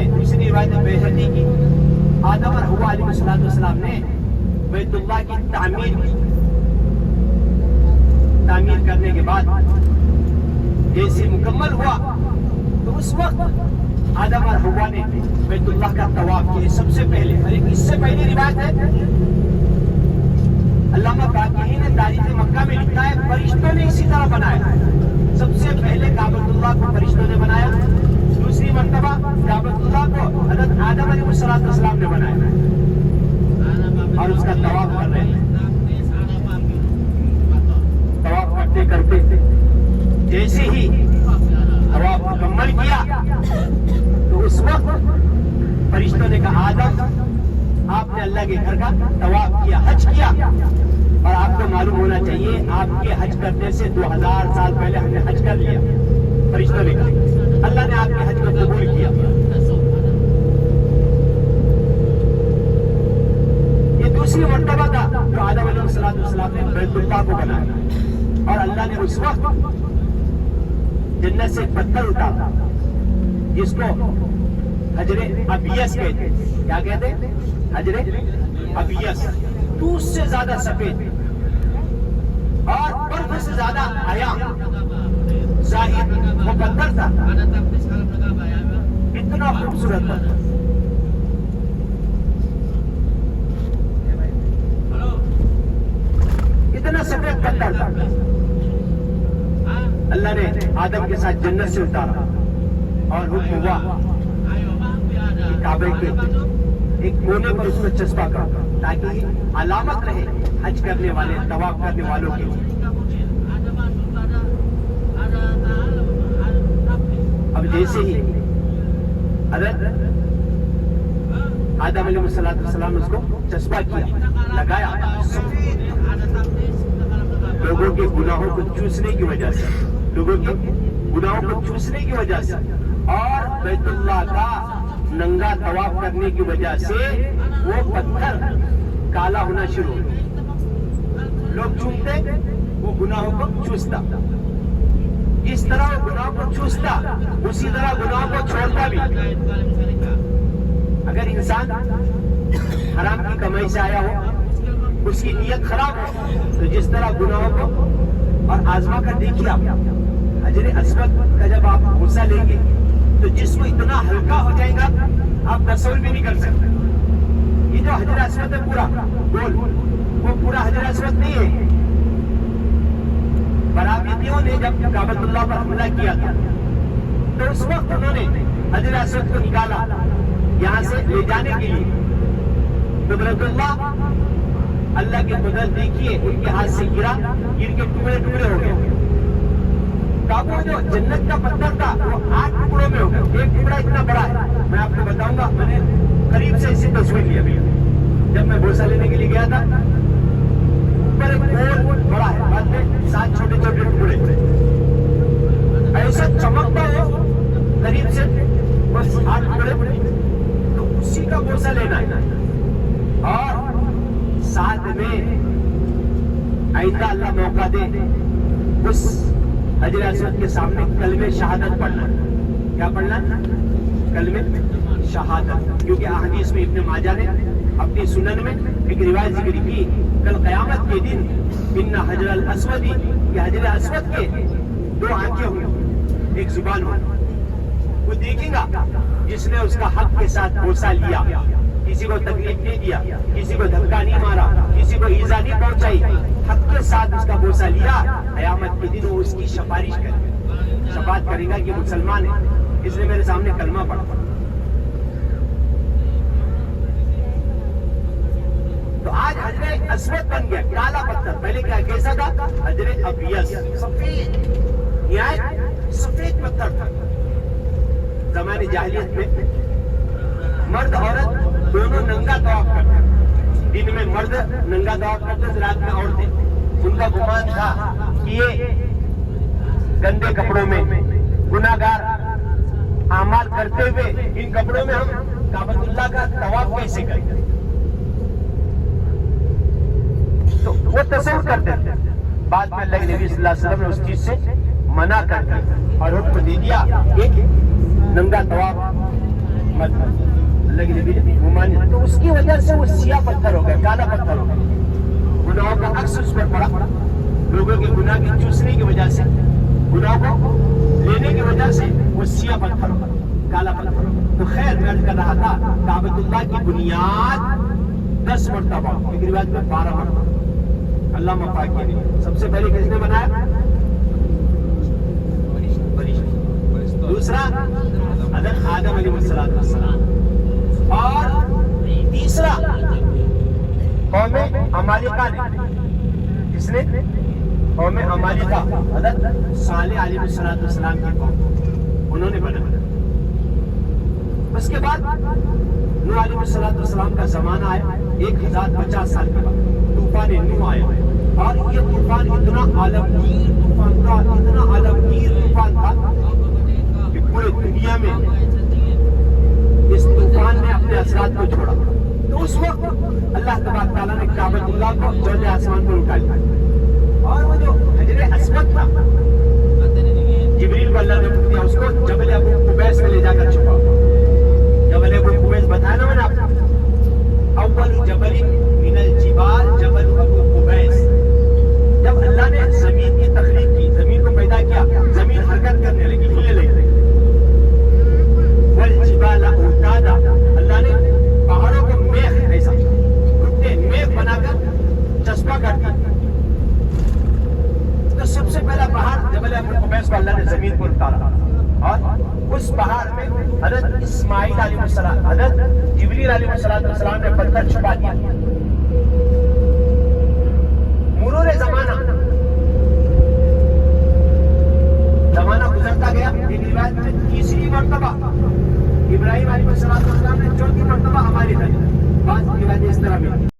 में, दूसरी रिवायत में बैहक़ी की, आदम और हव्वा अलैहिस्सलाम ने बैतुल्लाह की तामीर करने के बाद जैसे मुकम्मल हुआ तो उस वक्त आदम और हव्वा ने बैतुल्लाह का तवाफ किया सबसे पहले। और एक इससे पहले रिवायत है, अल्लामा बाक़ी ने तारीख़ मक्का में लिखा है, फरिश्तों ने इसी तरह बनाया। सबसे पहले काबतुल्लाह को फरिश्तों ने बनाया, दूसरी मर्तबा काबतुल्लाह को हज़रत आदम अलैहिस्सलाम ने बनाया और उसका तवाफ कर रहे हैं। तवाफ करते करते जैसे ही तवाफ मुकम्मल किया तो उस वक्त फरिश्तों ने कहा, आदम आपने अल्लाह के घर का तवाफ किया, हज किया। और आपको मालूम होना चाहिए आपके हज करने से 2000 साल पहले हमने हज कर लिया। फरिश्तों ने कहा अल्लाह ने आपके हज को कबूल किया। ये दूसरी मर्तबा था जो आदम अलैहिस्सलाम ने बैतुल्लाह को बनाया और अल्लाह ने उस वक्त जन्नत से एक पत्थर उतारा जिसको हजरे अबियस कहते। क्या कहते? हजरे अबियस। दूध से ज्यादा सफेद और बर्फ से ज्यादा आया जाहिर वो पत्थर था, इतना खूबसूरत पत्थर। इतना सफेद पत्थर था। अल्लाह ने आदम के साथ जन्नत से उतारा और हुक्म हुआ कि काबे के एक कोने पर उसमें चस्पा कर ताकि अलामत रहे हज करने वाले, तवाफ करने वालों के। अब जैसे ही हज़रत आदम अलैहिस्सलाम ने उसको चस्पा किया, लगाया, लोगों के गुनाहों को चूसने की वजह से, लोगों के गुनाहों को चूसने की वजह से और बैतुल्लाह का नंगा तवाफ करने की वजह से वो पत्थर काला होना शुरू हो गया। लोग चूमते, वो गुनाहों को चूसता। इस तरह वो गुनाहों को चूसता, उसी तरह गुनाहों को छोड़ता भी। अगर इंसान हराम की कमाई से आया हो, उसकी नीयत खराब हो, तो जिस तरह गुनाहों को और आजमा कर देखिए आप, हजरे अस्वद का जब आप गुस्सा लेंगे तो जिस्म इतना हल्का हो जाएगा आप तसव्वुर भी नहीं कर सकते। ये जो हजर अस्वद है पूरा गोल, वो पूरा हजर अस्वद नहीं है। बरामदियों ने जब काबतुल्लाह पर हमला किया था तो उस वक्त उन्होंने हजर अस्वद को निकाला यहाँ से ले जाने के लिए। कुदरतुल्लाह, अल्लाह की कुदरत देखिए, उनके हाथ से गिरा, गिर के टुकड़े टुकड़े हो गए। काबू जो जन्नत का पत्थर था वो 8 टुकड़ों में हो गया। एक टुकड़ा इतना बड़ा है, मैं आपको बताऊंगा, मैंने करीब से इसी तस्वीर लिया भैया। जब मैं बोसा लेने के लिए गया था, ऊपर एक गोल बड़ा है, बाद में 7 छोटे छोटे टुकड़े, ऐसा चमकता हो करीब से, बस 8 टुकड़े, तो उसी का बोसा लेना है। और साथ में ऐसा अल्लाह मौका दे, उस हजर अस्वद के सामने कलमे शहादत पढ़ना। क्या पढ़ना? कलमे शहादत। क्योंकि अहदीस में इब्न माजा ने अपनी सुनन में एक रिवायत जिक्र की, कल क़यामत के दिन इन्ना हजर अल अस्वदी, कि हजर अस्वद के 2 आंखें होंगी, एक जुबान होगी। वो देखेगा जिसने उसका हक के साथ बोसा लिया, किसी को तकलीफ नहीं दिया, किसी को धक्का नहीं मारा, किसी को ईजा नहीं पहुंचाई, हक के साथ उसका बोसा लिया। क़यामत के दिन वो उसकी सिफारिश करेगा, शफाअत करेगा कि मुसलमान है, इसने मेरे सामने कलमा पढ़ा। तो आज हजरे अस्वद बन गया, काला पत्थर। पहले क्या कैसा था? हजरे अबियस, सफेद, यहाँ सफेद पत्थर था। ज़माने जाहिलियत में मर्द औरत दोनों नंगा तवाफ करते, दिन में मर्द नंगा तवाफ करते, रात में औरतें। उनका गुमान था कि ये गंदे कपड़ों में गुनाहगार आमाल करते हुए इन कपड़ों में हम काबतुल्लाह का तवाफ कैसे करें? तो वो तसव्वुर करते थे। बाद में अल्लाह के नबी सल्लल्लाहु अलैहि वसल्लम ने उस चीज से मना कर दी और हुक्म दे दिया एक नंगा तवाफ مت اللہ کے نبی وہ مانے تو اس کی وجہ سے وہ سیاہ پتھر ہو گیا کالا پتھر ہو گیا گناہوں کا عکس اس پر پڑا لوگوں کے گناہ کی چوسنے کی وجہ سے گناہ کو لینے کی وجہ سے وہ سیاہ پتھر ہو کالا پتھر ہو تو خیر میں کر رہا تھا کعبۃ اللہ کی بنیاد 10 مرتبہ ایک روایت میں 12 مرتبہ اللہ مفاق کے لیے سب سے پہلے کس نے بنایا دوسرا حضرت آدم علیہ السلام اور تیسرا قوم عمالقہ نے کس نے قوم عمالقہ حضرت صالح علیہ السلام کی قوم انہوں نے بنایا اس کے بعد نوح علیہ السلام کا زمانہ آیا 1050 سال کے بعد طوفان نوح آیا اور یہ طوفان اتنا عالمگیر طوفان تھا اتنا عالمگیر طوفان تھا کہ پورے دنیا میں اس طوفان نے اپنے اثرات کو چھوڑا تو اس وقت اللہ تبارک تعالیٰ نے کعبۃ اللہ کو چوتھے آسمان پر اٹھا لیا اور وہ جو حجر اسود تھا جبریل کو اللہ نے پوچھا اس کو جبل ابو قبیس میں لے جا کر چھپا جبل ابو قبیس بتایا نا میں نے آپ کو اول جبل من الجبال جبل ابو قبیس جب اللہ نے زمین کی تخلیق کی زمین کو پیدا کیا زمین حرکت کرنے لگی ہلنے لگی والجبال اوتادا اللہ نے پہاڑوں کو میخ ایسا کتے میخ بنا کر چسپا کر دیا تو سب سے پہلا پہاڑ جبل ابو قبیس کو اللہ نے زمین پر اتارا اور اس پہاڑ میں حضرت اسماعیل علیہ السلام حضرت جبریل علیہ السلام نے پتھر چھپا دیا مرور زمانہ گزرتا گیا ایک روایت میں تیسری مرتبہ ابراہیم علیہ السلام نے چوتھی مرتبہ ہماری بعض روایتیں اس طرح میں